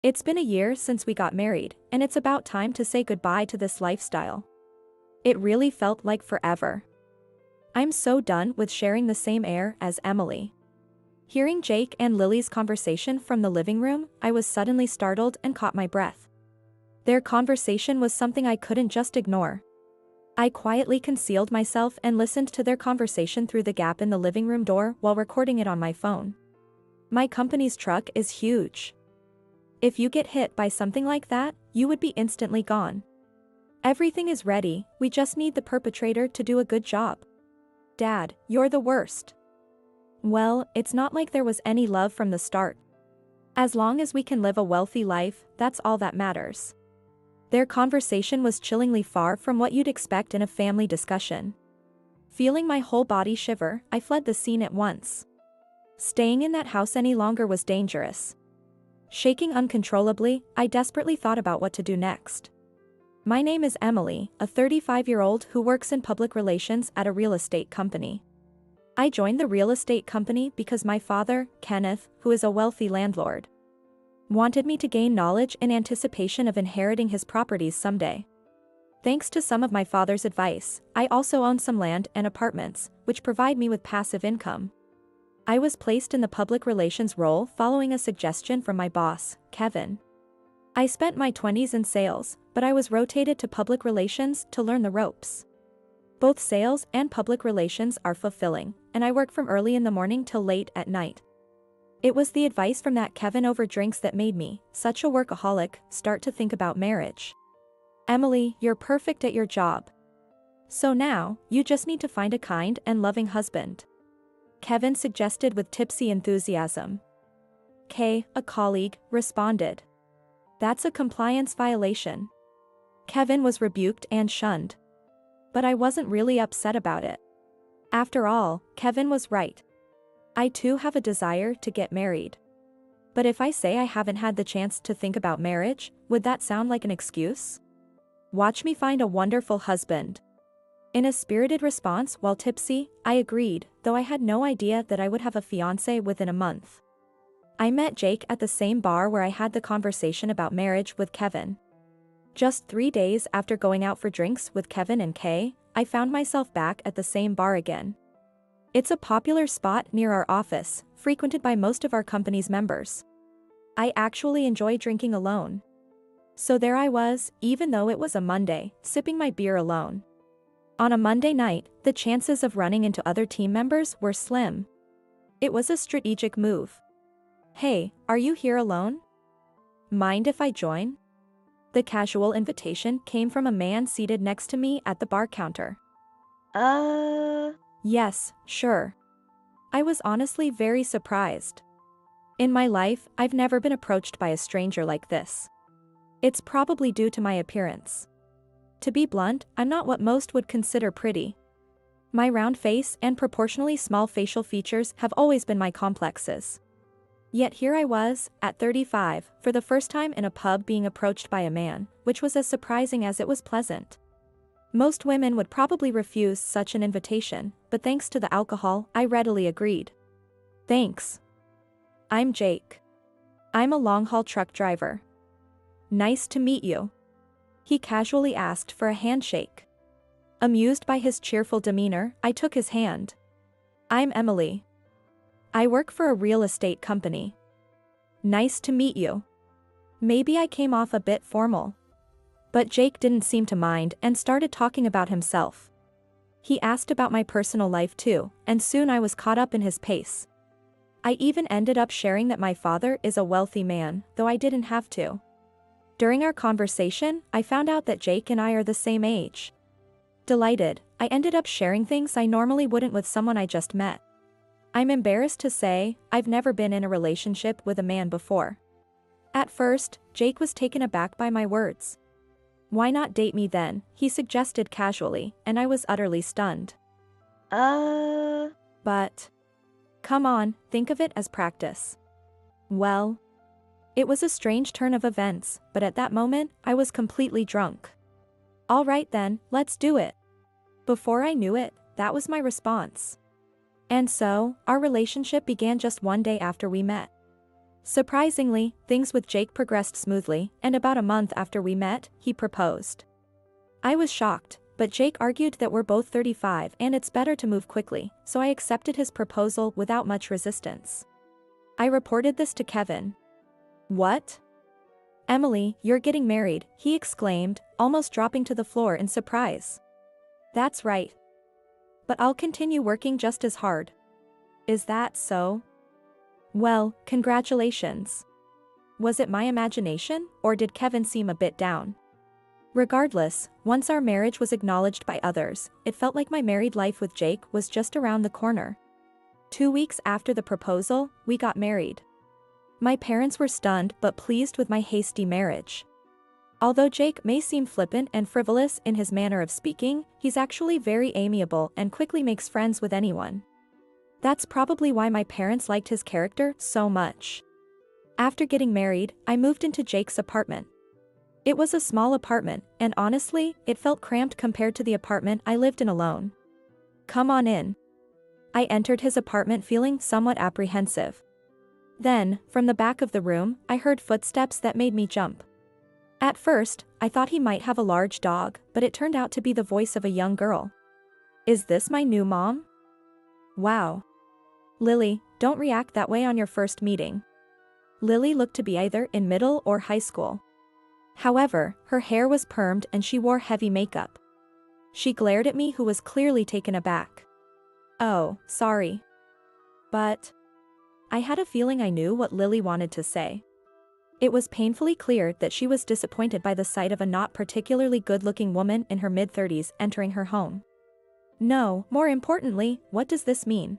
It's been a year since we got married, and it's about time to say goodbye to this lifestyle. It really felt like forever. I'm so done with sharing the same air as Emily. Hearing Jake and Lily's conversation from the living room, I was suddenly startled and caught my breath. Their conversation was something I couldn't just ignore. I quietly concealed myself and listened to their conversation through the gap in the living room door while recording it on my phone. My company's truck is huge. If you get hit by something like that, you would be instantly gone. Everything is ready, we just need the perpetrator to do a good job. Dad, you're the worst. Well, it's not like there was any love from the start. As long as we can live a wealthy life, that's all that matters. Their conversation was chillingly far from what you'd expect in a family discussion. Feeling my whole body shiver, I fled the scene at once. Staying in that house any longer was dangerous. Shaking uncontrollably, I desperately thought about what to do next. My name is Emily, a 35-year-old who works in public relations at a real estate company. I joined the real estate company because my father, Kenneth, who is a wealthy landlord, wanted me to gain knowledge in anticipation of inheriting his properties someday. Thanks to some of my father's advice, I also own some land and apartments, which provide me with passive income. I was placed in the public relations role following a suggestion from my boss, Kevin. I spent my 20s in sales, but I was rotated to public relations to learn the ropes. Both sales and public relations are fulfilling, and I work from early in the morning till late at night. It was the advice from that Kevin over drinks that made me, such a workaholic, start to think about marriage. Emily, you're perfect at your job. So now, you just need to find a kind and loving husband. Kevin suggested with tipsy enthusiasm. Kay, a colleague, responded. That's a compliance violation. Kevin was rebuked and shunned. But I wasn't really upset about it. After all, Kevin was right. I too have a desire to get married. But if I say I haven't had the chance to think about marriage, would that sound like an excuse? Watch me find a wonderful husband. In a spirited response while tipsy, I agreed, though I had no idea that I would have a fiancé within a month. I met Jake at the same bar where I had the conversation about marriage with Kevin. Just 3 days after going out for drinks with Kevin and Kay, I found myself back at the same bar again. It's a popular spot near our office, frequented by most of our company's members. I actually enjoy drinking alone. So there I was, even though it was a Monday, sipping my beer alone. On a Monday night, the chances of running into other team members were slim. It was a strategic move. Hey, are you here alone? Mind if I join? The casual invitation came from a man seated next to me at the bar counter. Yes, sure. I was honestly very surprised. In my life, I've never been approached by a stranger like this. It's probably due to my appearance. To be blunt, I'm not what most would consider pretty. My round face and proportionally small facial features have always been my complexes. Yet here I was, at 35, for the first time in a pub being approached by a man, which was as surprising as it was pleasant. Most women would probably refuse such an invitation, but thanks to the alcohol, I readily agreed. Thanks. I'm Jake. I'm a long-haul truck driver. Nice to meet you. He casually asked for a handshake. Amused by his cheerful demeanor, I took his hand. I'm Emily. I work for a real estate company. Nice to meet you. Maybe I came off a bit formal. But Jake didn't seem to mind and started talking about himself. He asked about my personal life too, and soon I was caught up in his pace. I even ended up sharing that my father is a wealthy man, though I didn't have to. During our conversation, I found out that Jake and I are the same age. Delighted, I ended up sharing things I normally wouldn't with someone I just met. I'm embarrassed to say, I've never been in a relationship with a man before. At first, Jake was taken aback by my words. Why not date me then, he suggested casually, and I was utterly stunned. But come on, think of it as practice. Well, it was a strange turn of events, but at that moment, I was completely drunk. All right then, let's do it. Before I knew it, that was my response. And so, our relationship began just one day after we met. Surprisingly, things with Jake progressed smoothly, and about a month after we met, he proposed. I was shocked, but Jake argued that we're both 35 and it's better to move quickly, so I accepted his proposal without much resistance. I reported this to Kevin. "What? Emily, you're getting married," he exclaimed, almost dropping to the floor in surprise. "That's right. But I'll continue working just as hard." "Is that so?" "Well, congratulations." Was it my imagination, or did Kevin seem a bit down? Regardless, once our marriage was acknowledged by others, it felt like my married life with Jake was just around the corner. 2 weeks after the proposal, we got married. My parents were stunned but pleased with my hasty marriage. Although Jake may seem flippant and frivolous in his manner of speaking, he's actually very amiable and quickly makes friends with anyone. That's probably why my parents liked his character so much. After getting married, I moved into Jake's apartment. It was a small apartment, and honestly, it felt cramped compared to the apartment I lived in alone. "Come on in." I entered his apartment feeling somewhat apprehensive. Then, from the back of the room, I heard footsteps that made me jump. At first, I thought he might have a large dog, but it turned out to be the voice of a young girl. "Is this my new mom?" "Wow. Lily, don't react that way on your first meeting." Lily looked to be either in middle or high school. However, her hair was permed and she wore heavy makeup. She glared at me, who was clearly taken aback. "Oh, sorry. But..." I had a feeling I knew what Lily wanted to say. It was painfully clear that she was disappointed by the sight of a not particularly good-looking woman in her mid-30s entering her home. No, more importantly, what does this mean?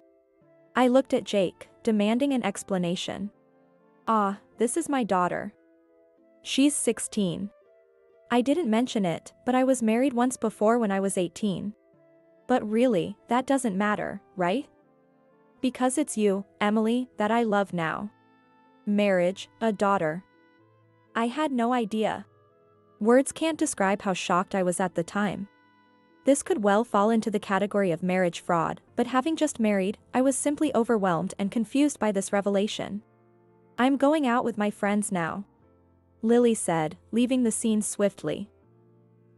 I looked at Jake, demanding an explanation. "Ah, this is my daughter. She's 16. I didn't mention it, but I was married once before when I was 18. But really, that doesn't matter, right? Because it's you, Emily, that I love now. Marriage, a daughter." I had no idea. Words can't describe how shocked I was at the time. This could well fall into the category of marriage fraud, but having just married, I was simply overwhelmed and confused by this revelation. "I'm going out with my friends now," Lily said, leaving the scene swiftly.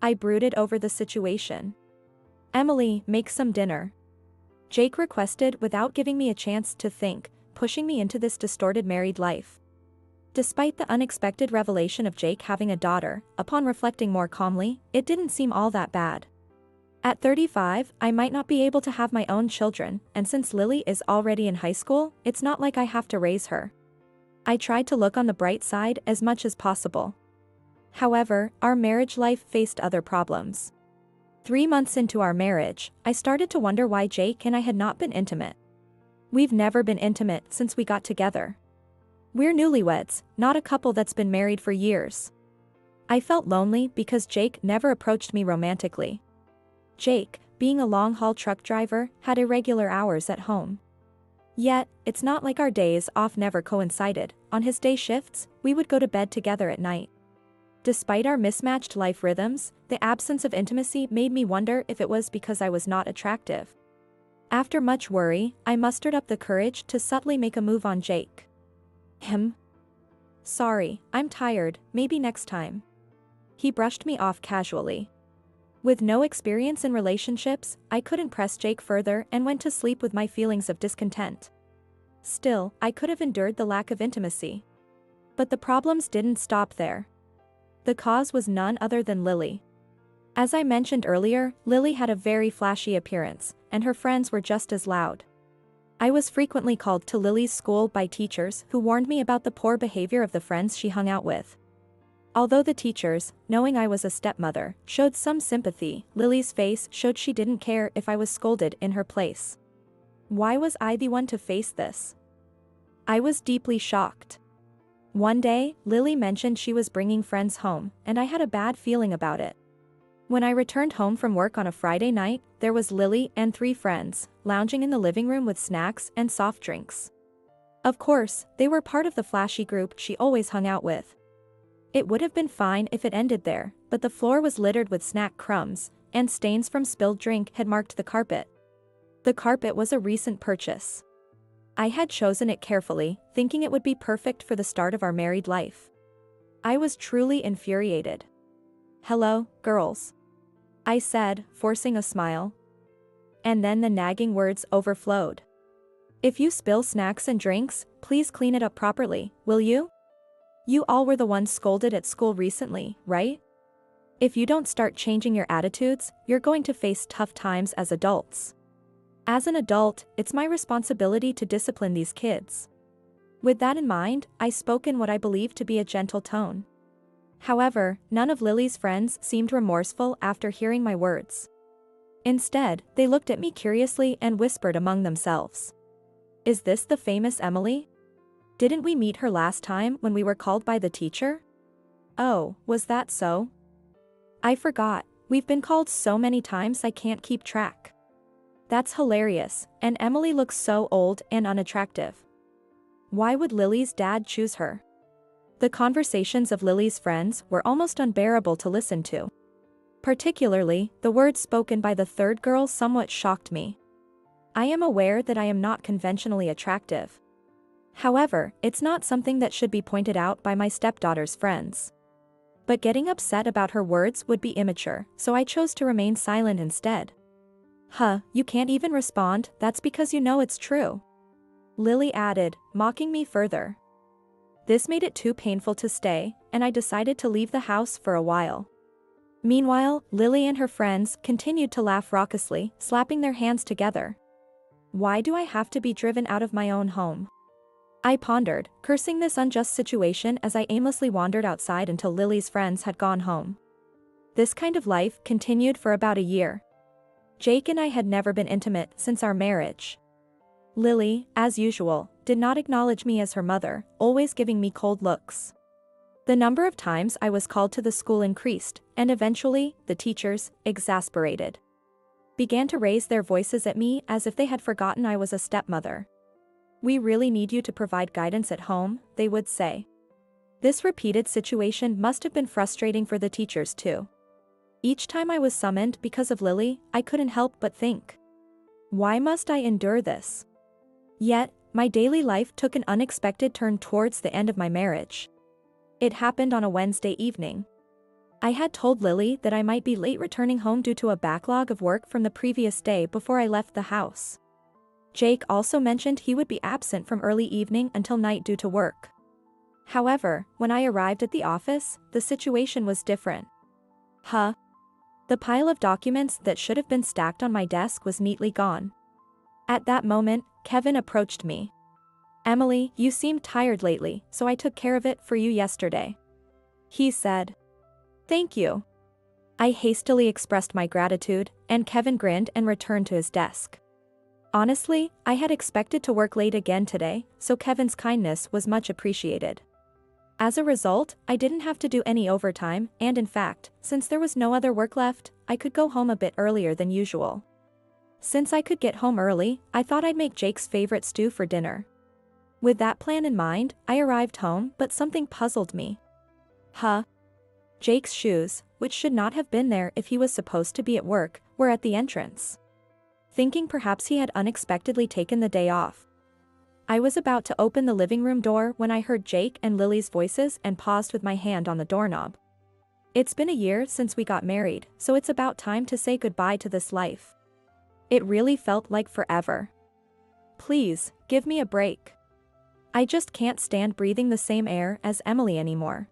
I brooded over the situation. "Emily, make some dinner," Jake requested without giving me a chance to think, pushing me into this distorted married life. Despite the unexpected revelation of Jake having a daughter, upon reflecting more calmly, it didn't seem all that bad. At 35, I might not be able to have my own children, and since Lily is already in high school, it's not like I have to raise her. I tried to look on the bright side as much as possible. However, our marriage life faced other problems. 3 months into our marriage, I started to wonder why Jake and I had not been intimate. We've never been intimate since we got together. We're newlyweds, not a couple that's been married for years. I felt lonely because Jake never approached me romantically. Jake, being a long-haul truck driver, had irregular hours at home. Yet, it's not like our days off never coincided. On his day shifts, we would go to bed together at night. Despite our mismatched life rhythms, the absence of intimacy made me wonder if it was because I was not attractive. After much worry, I mustered up the courage to subtly make a move on Jake. "Sorry, I'm tired, maybe next time." He brushed me off casually. With no experience in relationships, I couldn't press Jake further and went to sleep with my feelings of discontent. Still, I could have endured the lack of intimacy. But the problems didn't stop there. The cause was none other than Lily. As I mentioned earlier, Lily had a very flashy appearance, and her friends were just as loud. I was frequently called to Lily's school by teachers who warned me about the poor behavior of the friends she hung out with. Although the teachers, knowing I was a stepmother, showed some sympathy, Lily's face showed she didn't care if I was scolded in her place. Why was I the one to face this? I was deeply shocked. One day, Lily mentioned she was bringing friends home, and I had a bad feeling about it. When I returned home from work on a Friday night, there was Lily and 3 friends, lounging in the living room with snacks and soft drinks. Of course, they were part of the flashy group she always hung out with. It would have been fine if it ended there, but the floor was littered with snack crumbs, and stains from spilled drink had marked the carpet. The carpet was a recent purchase. I had chosen it carefully, thinking it would be perfect for the start of our married life. I was truly infuriated. "Hello, girls," I said, forcing a smile. And then the nagging words overflowed. "If you spill snacks and drinks, please clean it up properly, will you? You all were the ones scolded at school recently, right? If you don't start changing your attitudes, you're going to face tough times as adults. As an adult, it's my responsibility to discipline these kids." With that in mind, I spoke in what I believed to be a gentle tone. However, none of Lily's friends seemed remorseful after hearing my words. Instead, they looked at me curiously and whispered among themselves. "Is this the famous Emily? Didn't we meet her last time when we were called by the teacher? Oh, was that so? I forgot, we've been called so many times I can't keep track. That's hilarious, and Emily looks so old and unattractive. Why would Lily's dad choose her?" The conversations of Lily's friends were almost unbearable to listen to. Particularly, the words spoken by the third girl somewhat shocked me. I am aware that I am not conventionally attractive. However, it's not something that should be pointed out by my stepdaughter's friends. But getting upset about her words would be immature, so I chose to remain silent instead. "Huh, you can't even respond, that's because you know it's true," Lily added, mocking me further. This made it too painful to stay, and I decided to leave the house for a while. Meanwhile, Lily and her friends continued to laugh raucously, slapping their hands together. Why do I have to be driven out of my own home? I pondered, cursing this unjust situation as I aimlessly wandered outside until Lily's friends had gone home. This kind of life continued for about a year. Jake and I had never been intimate since our marriage. Lily, as usual, did not acknowledge me as her mother, always giving me cold looks. The number of times I was called to the school increased, and eventually, the teachers, exasperated, began to raise their voices at me as if they had forgotten I was a stepmother. "We really need you to provide guidance at home," they would say. This repeated situation must have been frustrating for the teachers too. Each time I was summoned because of Lily, I couldn't help but think, why must I endure this? Yet, my daily life took an unexpected turn towards the end of my marriage. It happened on a Wednesday evening. I had told Lily that I might be late returning home due to a backlog of work from the previous day before I left the house. Jake also mentioned he would be absent from early evening until night due to work. However, when I arrived at the office, the situation was different. The pile of documents that should have been stacked on my desk was neatly gone. At that moment, Kevin approached me. "Emily, you seemed tired lately, so I took care of it for you yesterday," he said. "Thank you." I hastily expressed my gratitude, and Kevin grinned and returned to his desk. Honestly, I had expected to work late again today, so Kevin's kindness was much appreciated. As a result, I didn't have to do any overtime, and in fact, since there was no other work left, I could go home a bit earlier than usual. Since I could get home early, I thought I'd make Jake's favorite stew for dinner. With that plan in mind, I arrived home, but something puzzled me. Jake's shoes, which should not have been there if he was supposed to be at work, were at the entrance. Thinking perhaps he had unexpectedly taken the day off, I was about to open the living room door when I heard Jake and Lily's voices and paused with my hand on the doorknob. It's been a year since we got married, so it's about time to say goodbye to this life. It really felt like forever. Please, give me a break. I just can't stand breathing the same air as Emily anymore.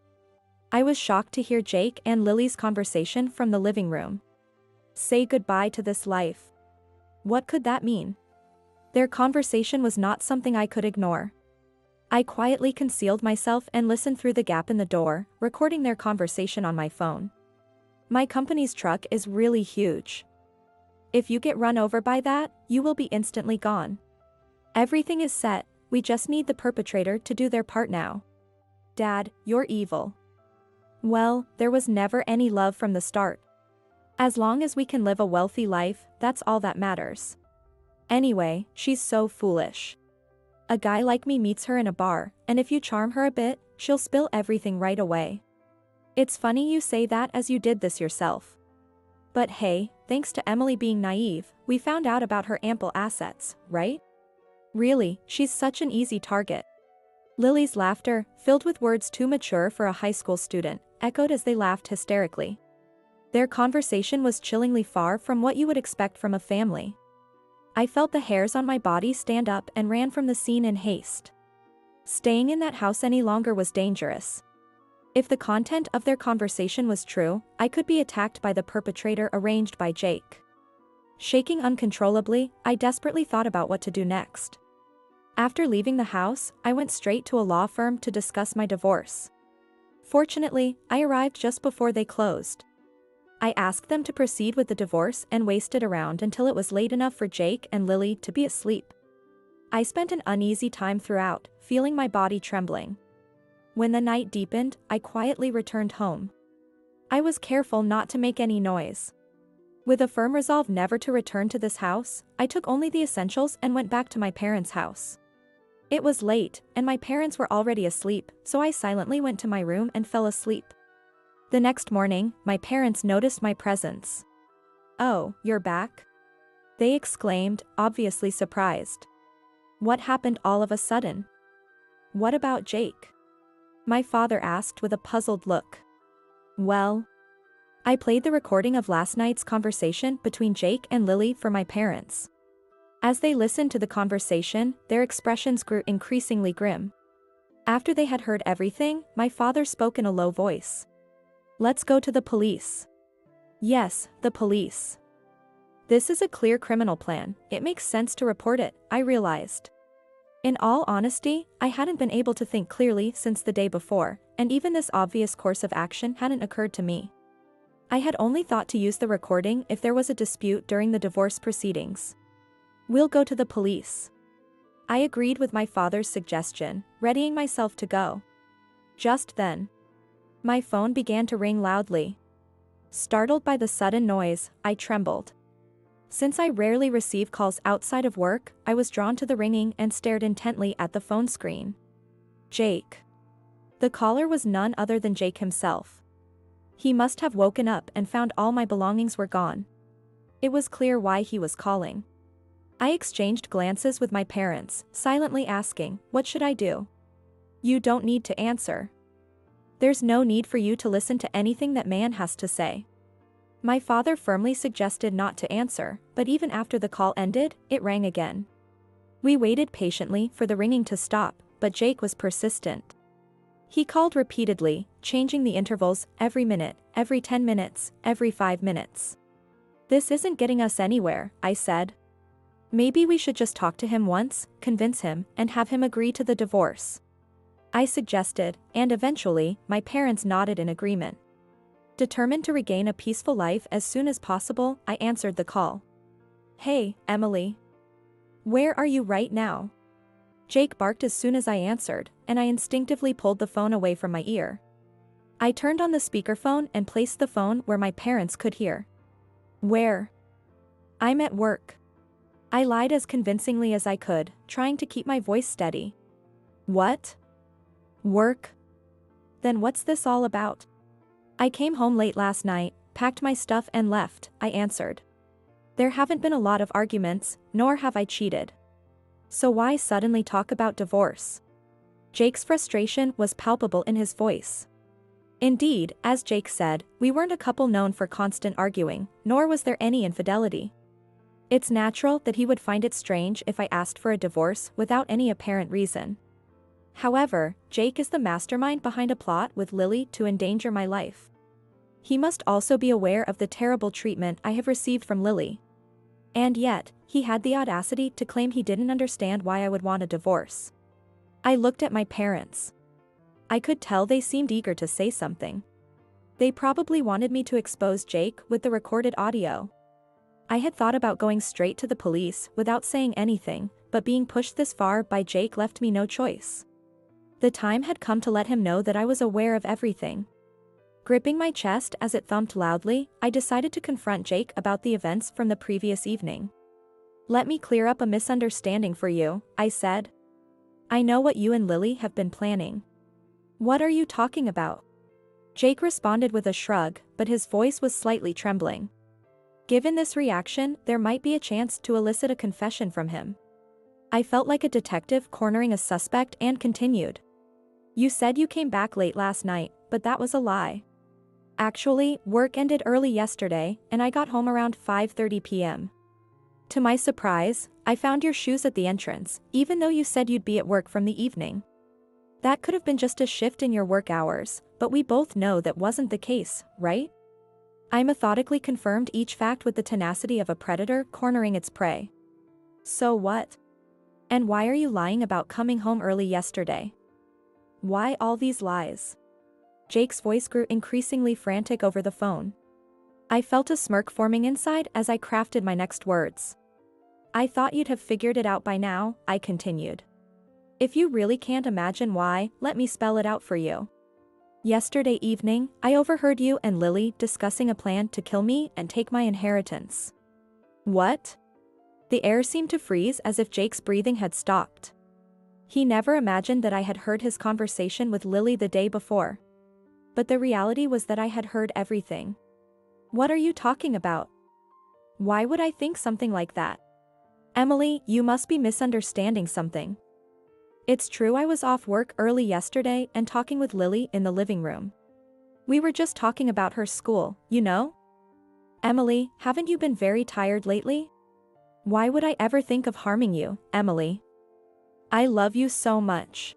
I was shocked to hear Jake and Lily's conversation from the living room. Say goodbye to this life. What could that mean? Their conversation was not something I could ignore. I quietly concealed myself and listened through the gap in the door, recording their conversation on my phone. My company's truck is really huge. If you get run over by that, you will be instantly gone. Everything is set, we just need the perpetrator to do their part now. Dad, you're evil. Well, there was never any love from the start. As long as we can live a wealthy life, that's all that matters. Anyway, she's so foolish. A guy like me meets her in a bar, and if you charm her a bit, she'll spill everything right away. It's funny you say that as you did this yourself. But hey, thanks to Emily being naive, we found out about her ample assets, right? Really, she's such an easy target. Lily's laughter, filled with words too mature for a high school student, echoed as they laughed hysterically. Their conversation was chillingly far from what you would expect from a family. I felt the hairs on my body stand up and ran from the scene in haste. Staying in that house any longer was dangerous. If the content of their conversation was true, I could be attacked by the perpetrator arranged by Jake. Shaking uncontrollably, I desperately thought about what to do next. After leaving the house, I went straight to a law firm to discuss my divorce. Fortunately, I arrived just before they closed. I asked them to proceed with the divorce and waited around until it was late enough for Jake and Lily to be asleep. I spent an uneasy time throughout, feeling my body trembling. When the night deepened, I quietly returned home. I was careful not to make any noise. With a firm resolve never to return to this house, I took only the essentials and went back to my parents' house. It was late, and my parents were already asleep, so I silently went to my room and fell asleep. The next morning, my parents noticed my presence. "Oh, you're back?" they exclaimed, obviously surprised. "What happened all of a sudden?" "What about Jake?" my father asked with a puzzled look. "Well, I played the recording of last night's conversation between Jake and Lily for my parents." As they listened to the conversation, their expressions grew increasingly grim. After they had heard everything, my father spoke in a low voice. "Let's go to the police." "Yes, the police. This is a clear criminal plan, it makes sense to report it," I realized. In all honesty, I hadn't been able to think clearly since the day before, and even this obvious course of action hadn't occurred to me. I had only thought to use the recording if there was a dispute during the divorce proceedings. "We'll go to the police." I agreed with my father's suggestion, readying myself to go. Just then, my phone began to ring loudly. Startled by the sudden noise, I trembled. Since I rarely receive calls outside of work, I was drawn to the ringing and stared intently at the phone screen. Jake. The caller was none other than Jake himself. He must have woken up and found all my belongings were gone. It was clear why he was calling. I exchanged glances with my parents, silently asking, "What should I do?" "You don't need to answer. There's no need for you to listen to anything that man has to say." My father firmly suggested not to answer, but even after the call ended, it rang again. We waited patiently for the ringing to stop, but Jake was persistent. He called repeatedly, changing the intervals every minute, every 10 minutes, every 5 minutes. "This isn't getting us anywhere," I said. "Maybe we should just talk to him once, convince him, and have him agree to the divorce," I suggested, and eventually, my parents nodded in agreement. Determined to regain a peaceful life as soon as possible, I answered the call. "Hey, Emily. Where are you right now?" Jake barked as soon as I answered, and I instinctively pulled the phone away from my ear. I turned on the speakerphone and placed the phone where my parents could hear. "Where?" "I'm at work." I lied as convincingly as I could, trying to keep my voice steady. "What? Work? Then what's this all about?" "I came home late last night, packed my stuff and left," I answered. "There haven't been a lot of arguments, nor have I cheated. So why suddenly talk about divorce?" Jake's frustration was palpable in his voice. Indeed, as Jake said, we weren't a couple known for constant arguing, nor was there any infidelity. It's natural that he would find it strange if I asked for a divorce without any apparent reason. However, Jake is the mastermind behind a plot with Lily to endanger my life. He must also be aware of the terrible treatment I have received from Lily. And yet, he had the audacity to claim he didn't understand why I would want a divorce. I looked at my parents. I could tell they seemed eager to say something. They probably wanted me to expose Jake with the recorded audio. I had thought about going straight to the police without saying anything, but being pushed this far by Jake left me no choice. The time had come to let him know that I was aware of everything. Gripping my chest as it thumped loudly, I decided to confront Jake about the events from the previous evening. "Let me clear up a misunderstanding for you," I said. "I know what you and Lily have been planning." "What are you talking about?" Jake responded with a shrug, but his voice was slightly trembling. Given this reaction, there might be a chance to elicit a confession from him. I felt like a detective cornering a suspect and continued. You said you came back late last night, but that was a lie. Actually, work ended early yesterday, and I got home around 5:30 p.m. To my surprise, I found your shoes at the entrance, even though you said you'd be at work from the evening. That could have been just a shift in your work hours, but we both know that wasn't the case, right? I methodically confirmed each fact with the tenacity of a predator cornering its prey. So what? And why are you lying about coming home early yesterday? Why all these lies? Jake's voice grew increasingly frantic over the phone. I felt a smirk forming inside as I crafted my next words. I thought you'd have figured it out by now, I continued. If you really can't imagine why, let me spell it out for you. Yesterday evening, I overheard you and Lily discussing a plan to kill me and take my inheritance. What? The air seemed to freeze as if Jake's breathing had stopped. He never imagined that I had heard his conversation with Lily the day before. But the reality was that I had heard everything. What are you talking about? Why would I think something like that? Emily, you must be misunderstanding something. It's true I was off work early yesterday and talking with Lily in the living room. We were just talking about her school, you know? Emily, haven't you been very tired lately? Why would I ever think of harming you, Emily? I love you so much.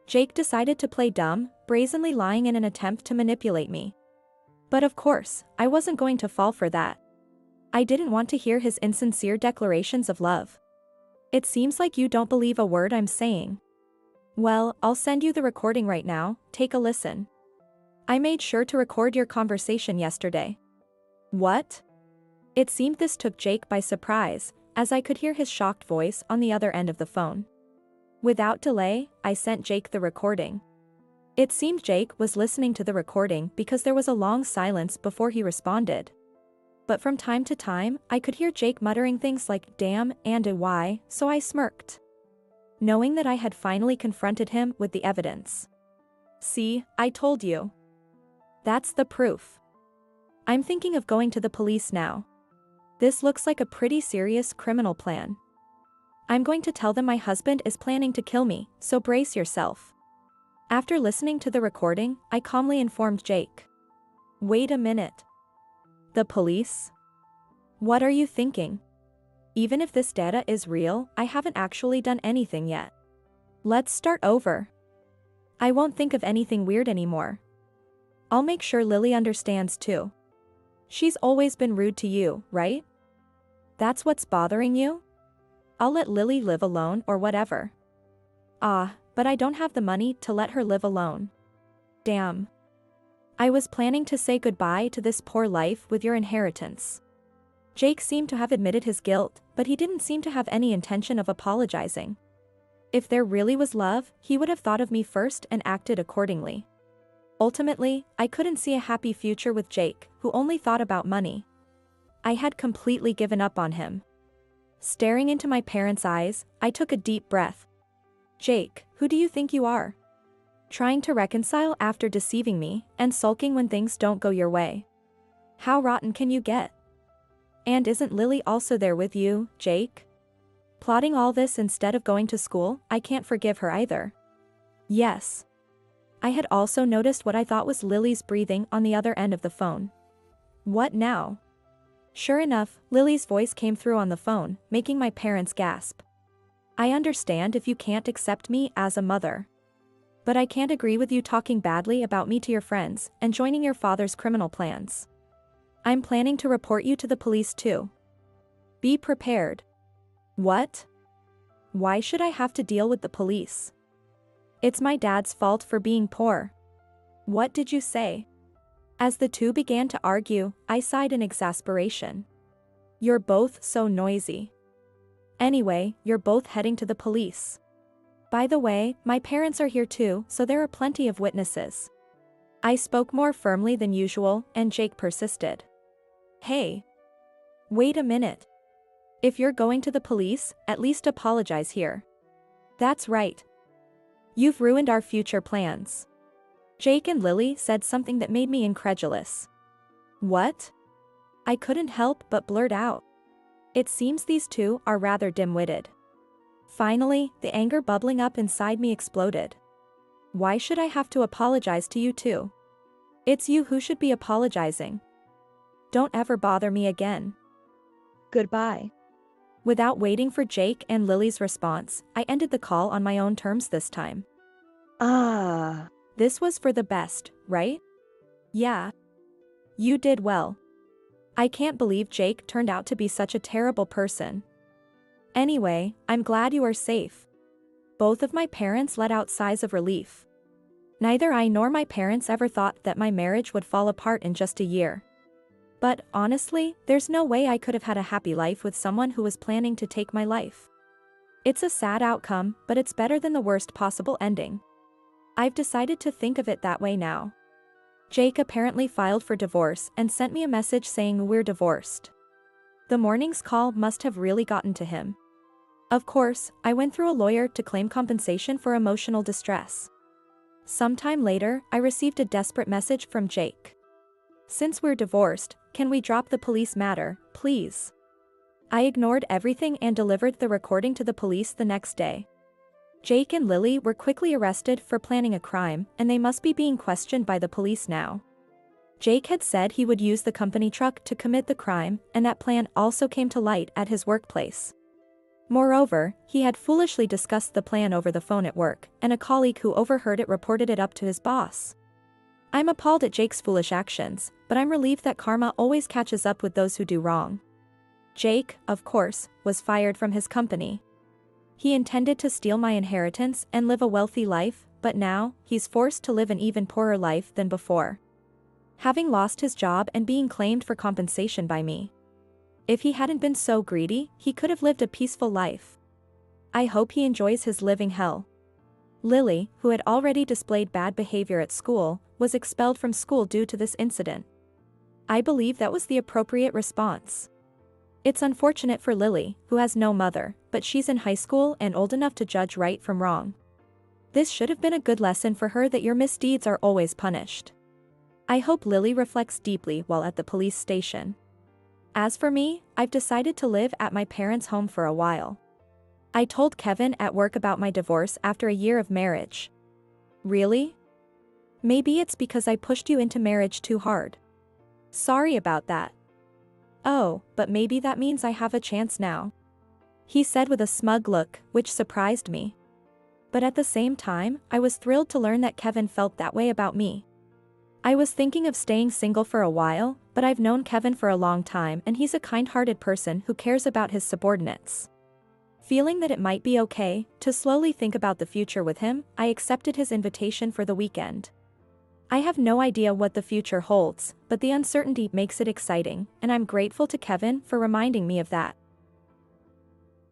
Jake decided to play dumb, brazenly lying in an attempt to manipulate me. But of course, I wasn't going to fall for that. I didn't want to hear his insincere declarations of love. It seems like you don't believe a word I'm saying. Well, I'll send you the recording right now, take a listen. I made sure to record your conversation yesterday. What? It seemed this took Jake by surprise, as I could hear his shocked voice on the other end of the phone. Without delay, I sent Jake the recording. It seemed Jake was listening to the recording because there was a long silence before he responded. But from time to time, I could hear Jake muttering things like damn and a why, so I smirked, knowing that I had finally confronted him with the evidence. See, I told you. That's the proof. I'm thinking of going to the police now. This looks like a pretty serious criminal plan. I'm going to tell them my husband is planning to kill me, so brace yourself. After listening to the recording, I calmly informed Jake. Wait a minute. The police? What are you thinking? Even if this data is real, I haven't actually done anything yet. Let's start over. I won't think of anything weird anymore. I'll make sure Lily understands too. She's always been rude to you, right? That's what's bothering you? I'll let Lily live alone or whatever. But I don't have the money to let her live alone. Damn. I was planning to say goodbye to this poor life with your inheritance. Jake seemed to have admitted his guilt, but he didn't seem to have any intention of apologizing. If there really was love, he would have thought of me first and acted accordingly. Ultimately, I couldn't see a happy future with Jake, who only thought about money. I had completely given up on him. Staring into my parents' eyes, I took a deep breath. Jake, who do you think you are? Trying to reconcile after deceiving me, and sulking when things don't go your way. How rotten can you get? And isn't Lily also there with you, Jake? Plotting all this instead of going to school, I can't forgive her either. Yes. I had also noticed what I thought was Lily's breathing on the other end of the phone. What now? Sure enough, Lily's voice came through on the phone, making my parents gasp. I understand if you can't accept me as a mother. But I can't agree with you talking badly about me to your friends and joining your father's criminal plans. I'm planning to report you to the police too. Be prepared. What? Why should I have to deal with the police? It's my dad's fault for being poor. What did you say? As the two began to argue, I sighed in exasperation. You're both so noisy. Anyway, you're both heading to the police. By the way, my parents are here too, so there are plenty of witnesses. I spoke more firmly than usual, and Jake persisted. Hey. Wait a minute. If you're going to the police, at least apologize here. That's right. You've ruined our future plans. Jake and Lily said something that made me incredulous. What? I couldn't help but blurt out. It seems these two are rather dim-witted. Finally, the anger bubbling up inside me exploded. Why should I have to apologize to you too? It's you who should be apologizing. Don't ever bother me again. Goodbye. Without waiting for Jake and Lily's response, I ended the call on my own terms this time. This was for the best, right? Yeah. You did well. I can't believe Jake turned out to be such a terrible person. Anyway, I'm glad you are safe. Both of my parents let out sighs of relief. Neither I nor my parents ever thought that my marriage would fall apart in just a year. But, honestly, there's no way I could have had a happy life with someone who was planning to take my life. It's a sad outcome, but it's better than the worst possible ending. I've decided to think of it that way now. Jake apparently filed for divorce and sent me a message saying we're divorced. The morning's call must have really gotten to him. Of course, I went through a lawyer to claim compensation for emotional distress. Sometime later, I received a desperate message from Jake. Since we're divorced, can we drop the police matter, please? I ignored everything and delivered the recording to the police the next day. Jake and Lily were quickly arrested for planning a crime, and they must be being questioned by the police now. Jake had said he would use the company truck to commit the crime, and that plan also came to light at his workplace. Moreover, he had foolishly discussed the plan over the phone at work, and a colleague who overheard it reported it up to his boss. I'm appalled at Jake's foolish actions, but I'm relieved that karma always catches up with those who do wrong. Jake, of course, was fired from his company. He intended to steal my inheritance and live a wealthy life, but now, he's forced to live an even poorer life than before. Having lost his job and being claimed for compensation by me. If he hadn't been so greedy, he could have lived a peaceful life. I hope he enjoys his living hell. Lily, who had already displayed bad behavior at school, was expelled from school due to this incident. I believe that was the appropriate response. It's unfortunate for Lily, who has no mother, but she's in high school and old enough to judge right from wrong. This should have been a good lesson for her that your misdeeds are always punished. I hope Lily reflects deeply while at the police station. As for me, I've decided to live at my parents' home for a while. I told Kevin at work about my divorce after a year of marriage. Really? Maybe it's because I pushed you into marriage too hard. Sorry about that. Oh, but maybe that means I have a chance now. He said with a smug look, which surprised me. But at the same time, I was thrilled to learn that Kevin felt that way about me. I was thinking of staying single for a while, but I've known Kevin for a long time and he's a kind-hearted person who cares about his subordinates. Feeling that it might be okay to slowly think about the future with him, I accepted his invitation for the weekend. I have no idea what the future holds, but the uncertainty makes it exciting, and I'm grateful to Kevin for reminding me of that.